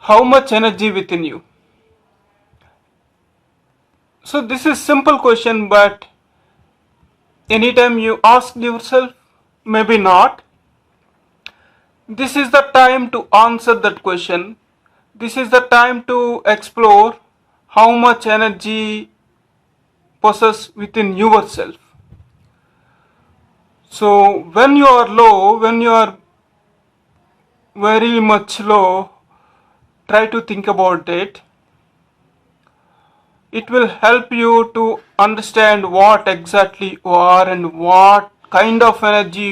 how much energy within you? So this is simple question, but anytime you ask yourself, maybe not. This is the time to answer that question. This is the time to explore how much energy possess within yourself. So when you are low, when you are very much low, try to think about it. It will help you to understand what exactly you are and what kind of energy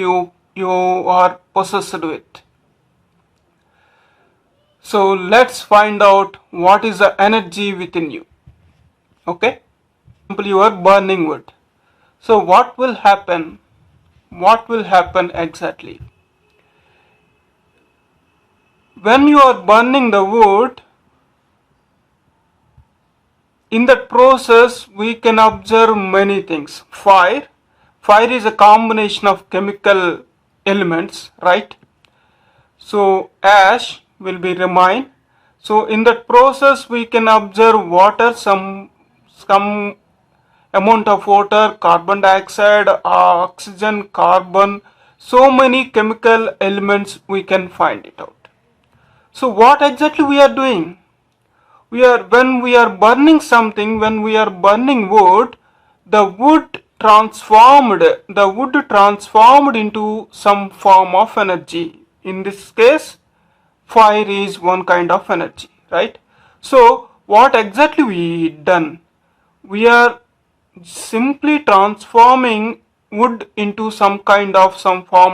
you are possessed with. So let's find out what is the energy within you. Okay? For example, you are burning wood. So what will happen? What will happen exactly? When you are burning the wood, in that process we can observe many things. Fire is a combination of chemical elements, right? So ash will be remain. So in that process we can observe water, some amount of water, carbon dioxide, oxygen, carbon, so many chemical elements we can find it out. So what exactly we are doing? When we are burning something, when we are burning wood, the wood transformed into some form of energy. In this case, fire is one kind of energy, right? So what exactly we done? We are simply transforming wood into some form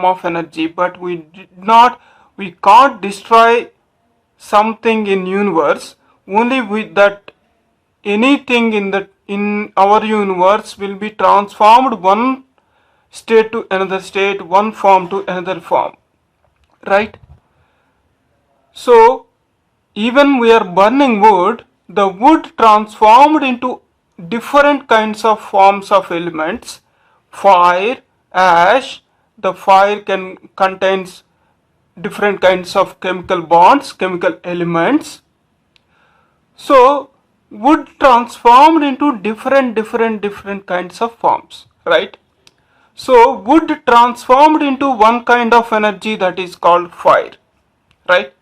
of energy, but we can't destroy something in universe. Only with that, anything in our universe will be transformed one state to another state, one form to another form, right? So even we are burning wood, the wood transformed into different kinds of forms of elements. Fire, ash, the fire contains different kinds of chemical bonds, chemical elements. So wood transformed into different kinds of forms, right? So wood transformed into one kind of energy, that is called fire, right?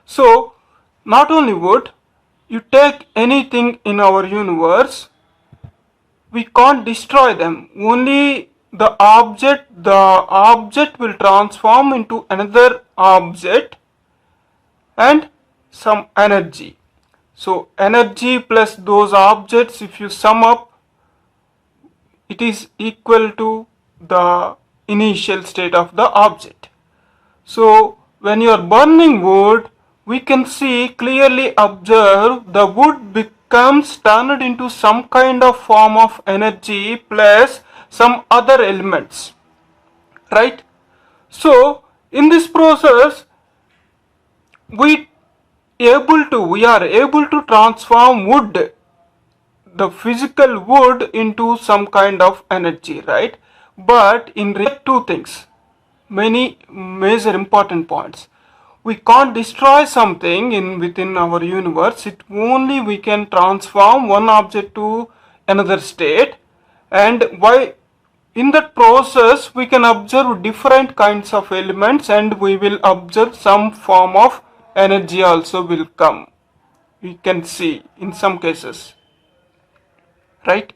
So not only wood, you take anything in our universe, we can't destroy them. Only the object will transform into another object and some energy. So energy plus those objects, if you sum up, it is equal to the initial state of the object. So when you are burning wood, we can clearly observe the wood becomes turned into some kind of form of energy plus some other elements, right? So in this process we are able to transform wood, the physical wood, into some kind of energy, right? But in reality, two things, many major important points. We can't destroy something within our universe. It only we can transform one object to another state, and why in that process we can observe different kinds of elements, and we will observe some form of energy also will come. We can see in some cases, right?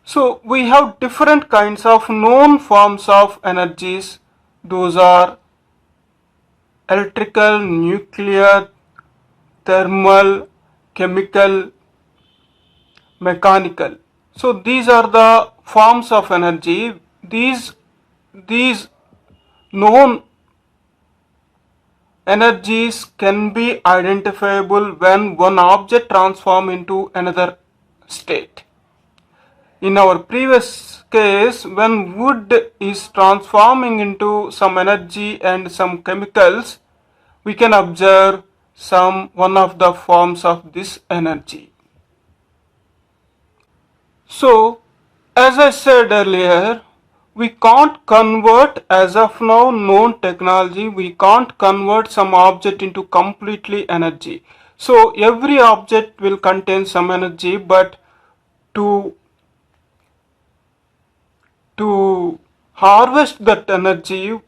So we have different kinds of known forms of energies. Those are electrical, nuclear, thermal, chemical, mechanical. So these are the forms of energy. These known energies can be identifiable when one object transforms into another state. In our previous case, when wood is transforming into some energy and some chemicals, we can observe one of the forms of this energy. So, as I said earlier, we can't convert, as of now known technology, we can't convert some object into completely energy. So every object will contain some energy, but to harvest that energy,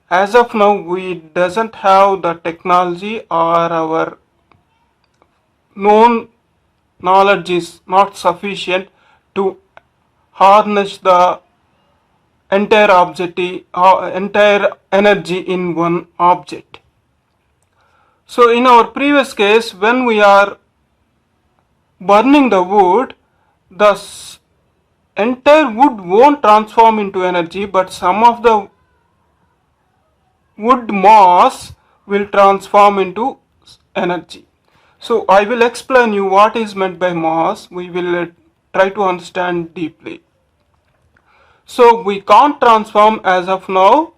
as of now we doesn't have the technology, or our known knowledge is not sufficient to harness the entire energy in one object. So in our previous case, when we are burning the wood, the entire wood won't transform into energy, but some of the wood mass will transform into energy. So I will explain you what is meant by mass. We will try to understand deeply. So we can't transform as of now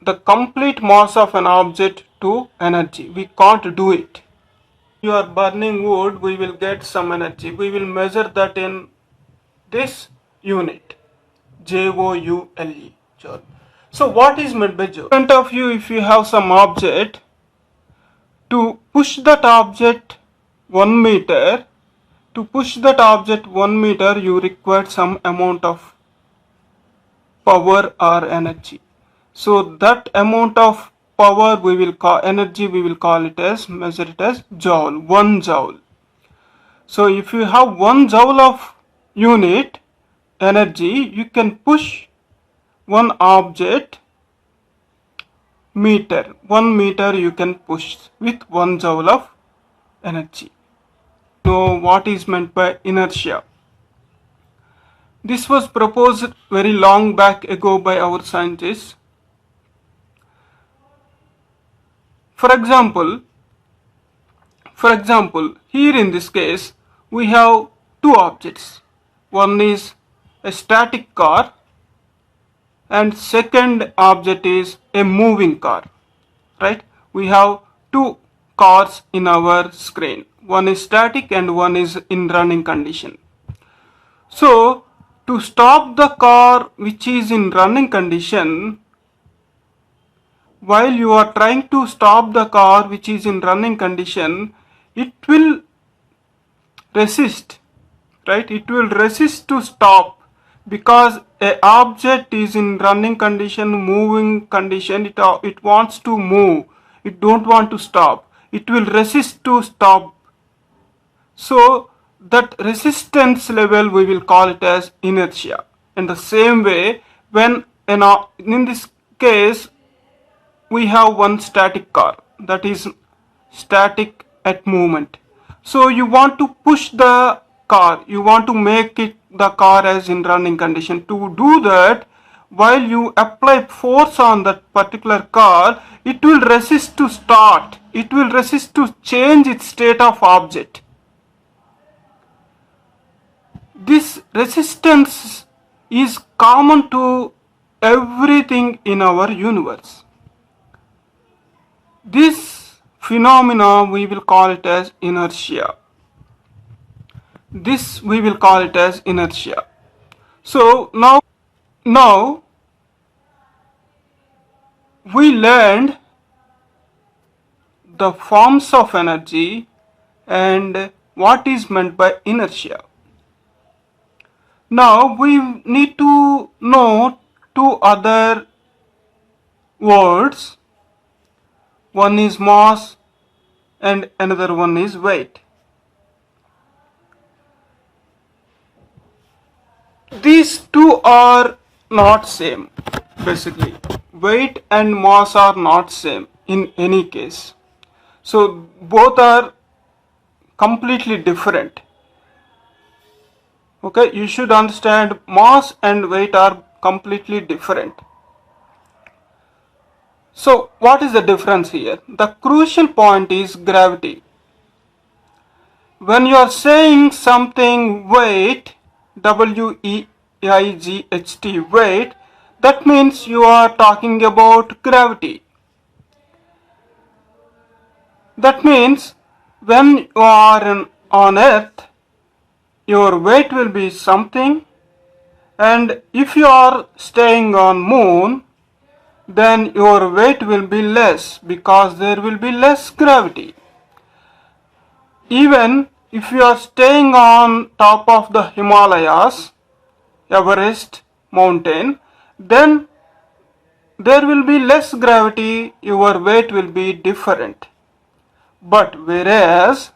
the complete mass of an object to energy. We can't do it. You are burning wood, we will get some energy. We will measure that in this unit, Joule. Joule. So what is meant by Joule? In front of you, if you have some object, to push that object 1 meter, you require some amount of power or energy. So that amount of power we will call energy, we will call it as, measure it as joule, 1 joule. So if you have 1 joule of unit energy, you can push one object meter. 1 meter you can push with 1 joule of energy. Know what is meant by inertia. This was proposed very long back ago by our scientists. For example, here in this case, we have two objects. One is a static car and second object is a moving car, right? We have two cars in our screen. One is static and one is in running condition. So to stop the car which is in running condition, while you are trying to stop the car which is in running condition, it will resist, right? It will resist to stop, because a object is in running condition, moving condition, it wants to move, it don't want to stop, it will resist to stop. So that resistance level we will call it as inertia. In the same way, when in this case we have one static car that is static at movement. So you want to push the car, you want to make it the car as in running condition. To do that, while you apply force on that particular car, it will resist to start, it will resist to change its state of object. This resistance is common to everything in our universe. This phenomena we will call it as inertia. So now we learned the forms of energy and what is meant by inertia. Now we need to know two other words. One is mass and another one is weight. These two are not same. Basically, weight and mass are not same in any case. So both are completely different. Okay, you should understand mass and weight are completely different. So what is the difference here? The crucial point is gravity. When you are saying something weight, W-E-I-G-H-T, weight, that means you are talking about gravity. That means when you are on earth, your weight will be something, and if you are staying on moon, then your weight will be less because there will be less gravity. Even if you are staying on top of the Himalayas, Everest mountain, then there will be less gravity, your weight will be different. But whereas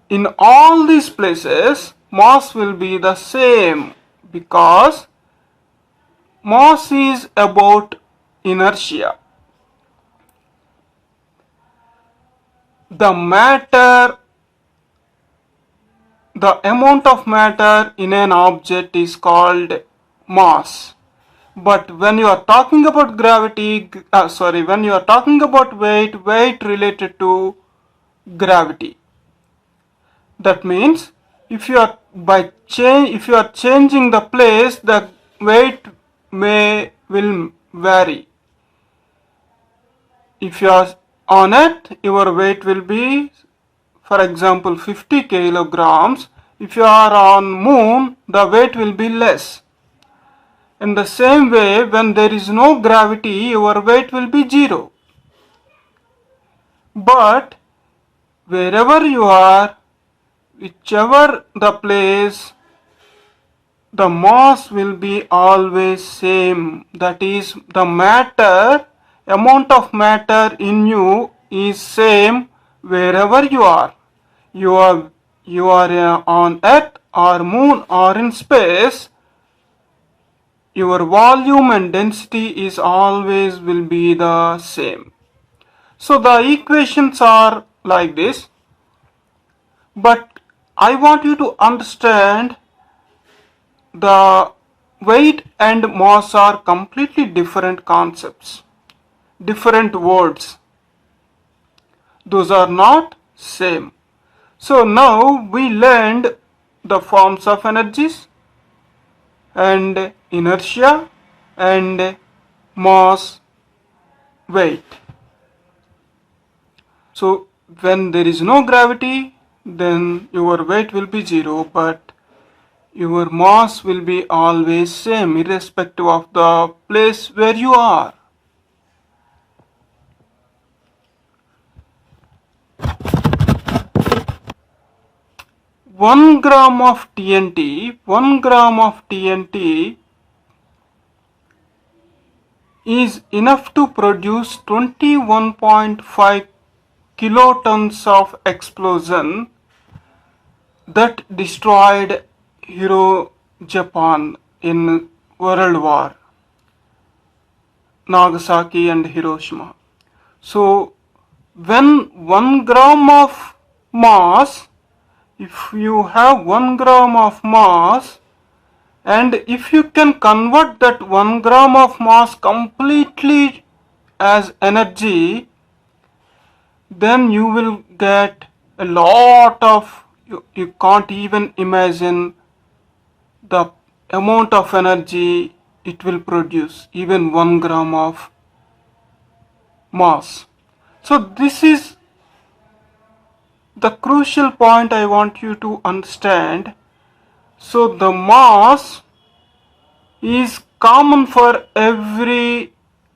in all these places, mass will be the same because mass is about inertia. The matter, the amount of matter in an object is called mass. But when you are talking about gravity, when you are talking about weight, weight related to gravity. That means if you are changing the place, the weight will vary. If you are on Earth, your weight will be, for example, 50 kilograms. If you are on Moon, the weight will be less. In the same way, when there is no gravity, your weight will be 0. But wherever you are, whichever the place, the mass will be always same. That is, the matter, amount of matter in you is same wherever you are. You are on Earth or Moon or in space, your volume and density is always will be the same. So the equations are like this, but I want you to understand the weight and mass are completely different concepts, different words. Those are not same. So now we learned the forms of energies and inertia and mass, weight. So when there is no gravity, then your weight will be 0, but your mass will be always same irrespective of the place where you are. One gram of TNT is enough to produce 21.5 kilotons of explosion that destroyed Japan in World War, Nagasaki and Hiroshima. So when 1 gram of mass, if you have 1 gram of mass, and if you can convert that 1 gram of mass completely as energy, then you will get a lot of, you can't even imagine the amount of energy it will produce, even 1 gram of mass. So this is the crucial point I want you to understand. So the mass is common for every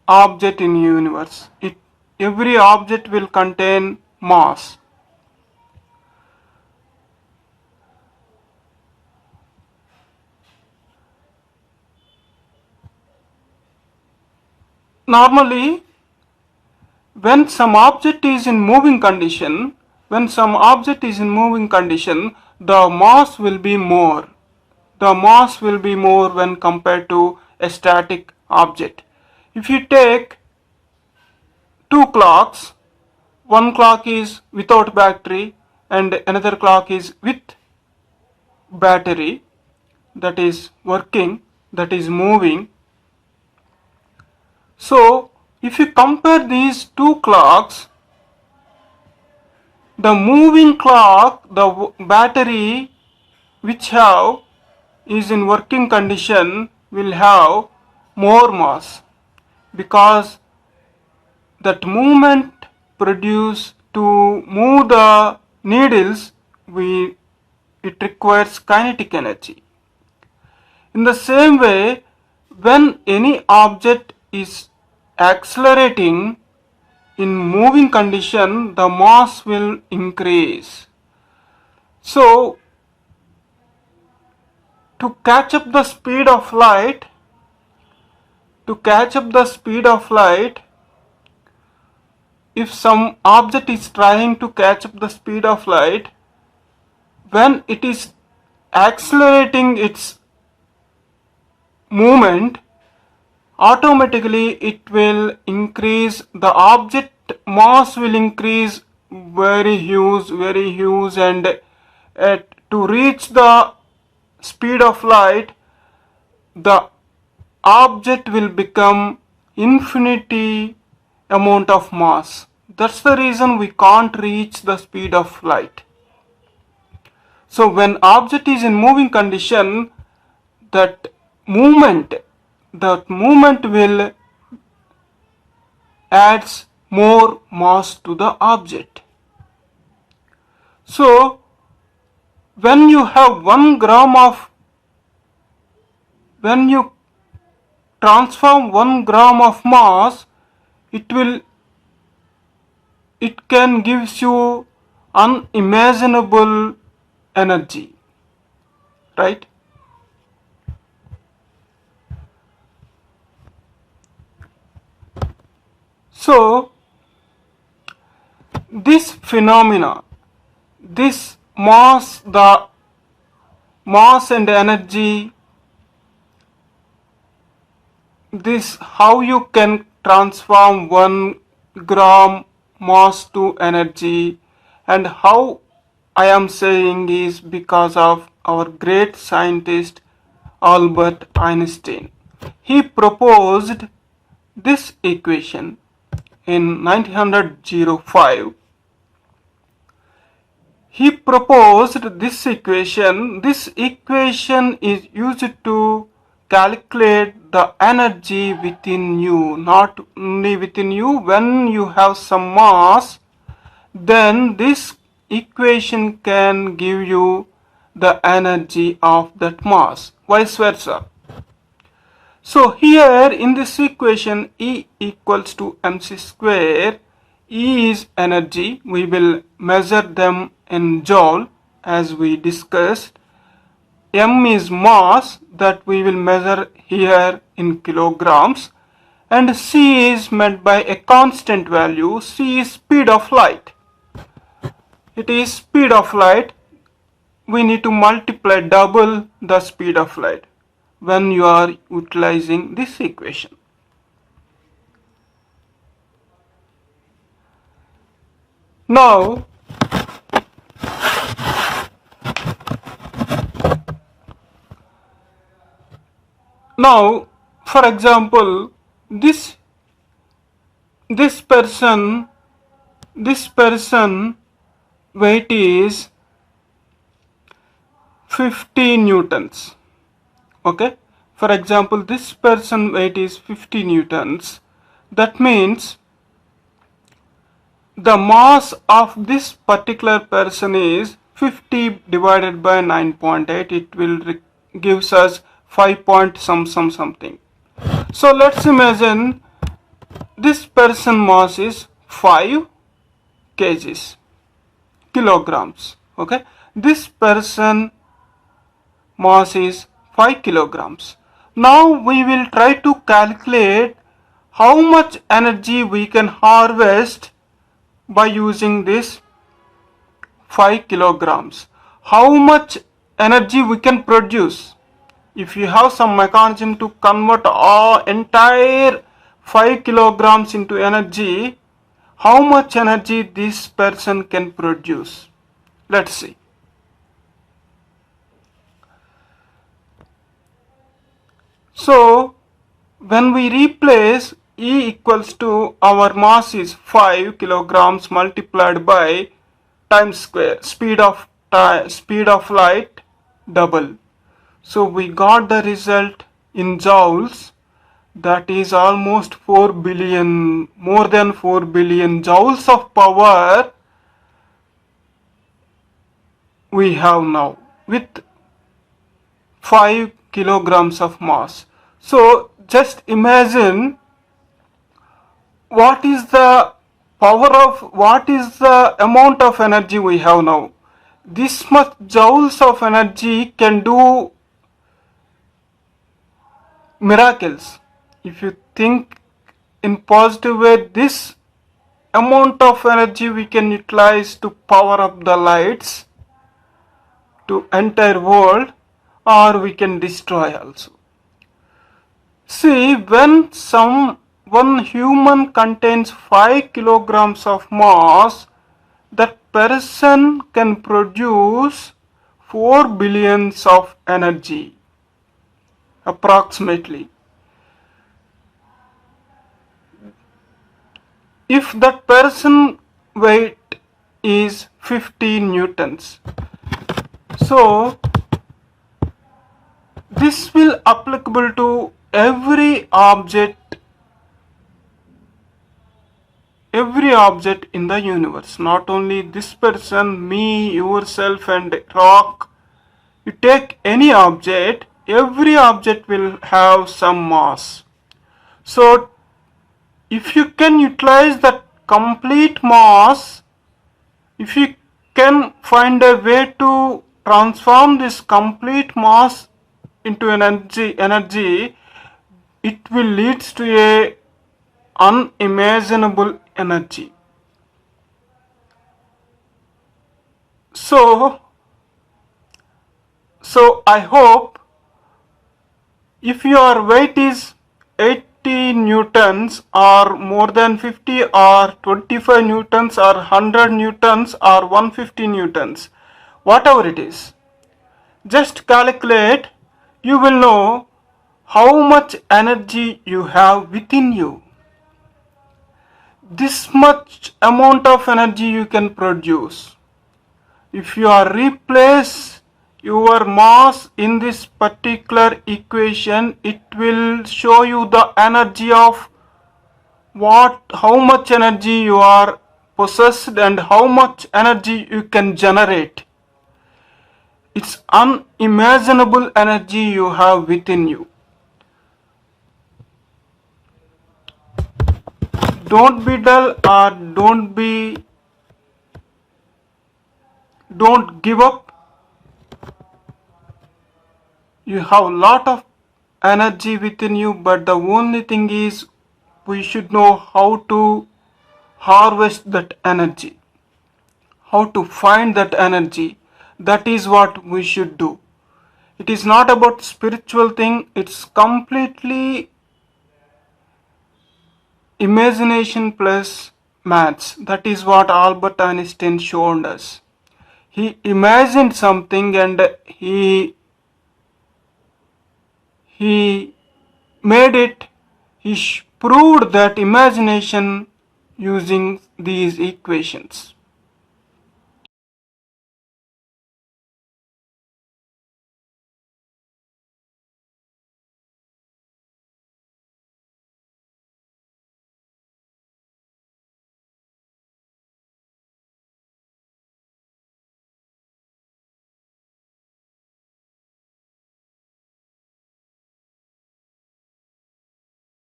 object in universe. Every object will contain mass. Normally, when some object is in moving condition, the mass will be more. The mass will be more when compared to a static object. If you take two clocks, one clock is without battery and another clock is with battery, that is working, that is moving. So if you compare these two clocks, the moving clock, the battery which is in working condition will have more mass, because that movement produced to move the needles, it requires kinetic energy. In the same way, when any object is accelerating in moving condition, the mass will increase. So to catch up the speed of light, if some object is trying to catch up the speed of light, when it is accelerating its movement, automatically it will increase, the object mass will increase very huge, and to reach the speed of light, the object will become infinity amount of mass. That's the reason we can't reach the speed of light. So when object is in moving condition, that movement will adds more mass to the object. So when you have 1 gram of, when you transform 1 gram of mass, it can gives you unimaginable energy, right? So this phenomena, this mass, the mass and energy, this how you can transform 1 gram mass to energy, and how I am saying is because of our great scientist Albert Einstein. He proposed this equation in 1905. He proposed this equation. This equation is used to calculate the energy within you, not only within you. When you have some mass, then this equation can give you the energy of that mass, vice versa. So here in this equation, E equals to mc square. E is energy. We will measure them in joule as we discussed. M is mass, that we will measure here in kilograms. And C is meant by a constant value. C is speed of light. It is speed of light. We need to multiply double the speed of light when you are utilizing this equation. Now for example, this person weight is 50 newtons. Okay, for example, this person weight is 50 newtons. That means the mass of this particular person is 50 divided by 9.8. It will gives us 5 point something. So let's imagine this person mass is 5 kgs, kilograms. Okay, this person mass is 5 kilograms. Now we will try to calculate how much energy we can harvest by using this 5 kilograms. How much energy we can produce. If you have some mechanism to convert all entire 5 kilograms into energy, how much energy this person can produce? Let's see. So when we replace E equals to, our mass is 5 kilograms multiplied by time square, speed of light double. So we got the result in joules, that is almost 4 billion, more than 4 billion joules of power we have now with 5 kilograms of mass. So just imagine what is the power of, what is the amount of energy we have now? This much joules of energy can do miracles. If you think in positive way, this amount of energy we can utilize to power up the lights to entire world, or we can destroy also. See, when one human contains 5 kilograms of mass, that person can produce 4 billions of energy approximately. If that person weight is 50 newtons, so this will applicable to every object in the universe, not only this person, me, yourself and rock. You take any object, every object will have some mass. So if you can utilize that complete mass, if you can find a way to transform this complete mass into energy, it will lead to a unimaginable energy. So I hope if your weight is 80 newtons or more than 50 or 25 newtons or 100 newtons or 150 newtons, whatever it is, just calculate, you will know how much energy you have within you. This much amount of energy you can produce. If you are replace your mass in this particular equation, it will show you the energy of how much energy you are possessed and how much energy you can generate. It's unimaginable energy you have within you. Don't be dull or don't give up. You have a lot of energy within you, but the only thing is we should know how to harvest that energy, how to find that energy. That is what we should do. It is not about spiritual thing, it's completely imagination plus maths. That is what Albert Einstein showed us. He imagined something and he made it, he proved that imagination using these equations.